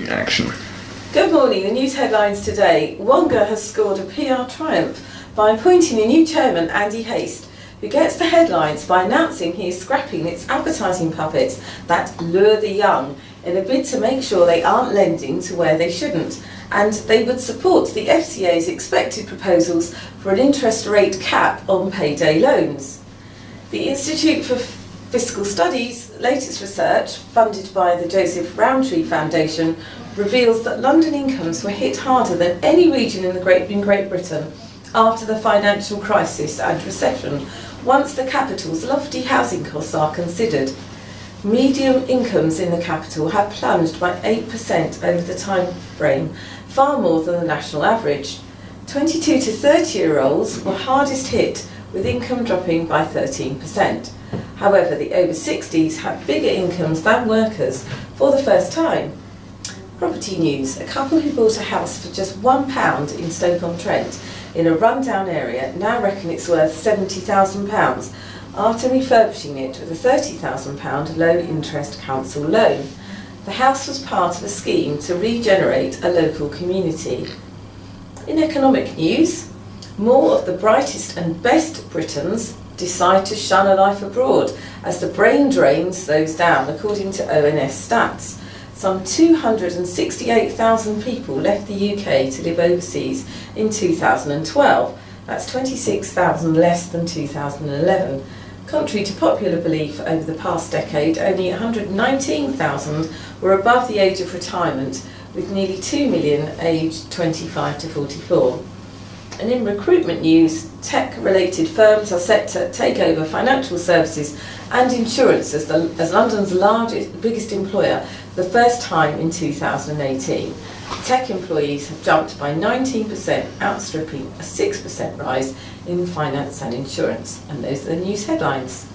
Action. Good morning. The news headlines today. Wonga has scored a PR triumph by appointing a new chairman, Andy Haste, who gets the headlines by announcing he is scrapping its advertising puppets that lure the young in a bid to make sure they aren't lending to where they shouldn't, and they would support the FCA's expected proposals for an interest rate cap on payday loans. The Institute for Fiscal Studies' latest research, funded by the Joseph Rowntree Foundation, reveals that London incomes were hit harder than any region in Great Britain after the financial crisis and recession, once the capital's lofty housing costs are considered. Median incomes in the capital have plunged by 8% over the time frame, far more than the national average. 22 to 30-year-olds were hardest hit, with income dropping by 13%. However, the over 60s have bigger incomes than workers for the first time. Property news. A couple who bought a house for just £1 in Stoke-on-Trent in a rundown area now reckon it's worth £70,000 after refurbishing it with a £30,000 low-interest council loan. The house was part of a scheme to regenerate a local community. In economic news, more of the brightest and best Britons decide to shun a life abroad as the brain drain slows down, according to ONS stats. Some 268,000 people left the UK to live overseas in 2012. That's 26,000 less than 2011. Contrary to popular belief, over the past decade, only 119,000 were above the age of retirement, with nearly 2 million aged 25 to 44. And in recruitment news, tech-related firms are set to take over financial services and insurance as London's biggest employer for the first time in 2018. Tech employees have jumped by 19%, outstripping a 6% rise in finance and insurance. And those are the news headlines.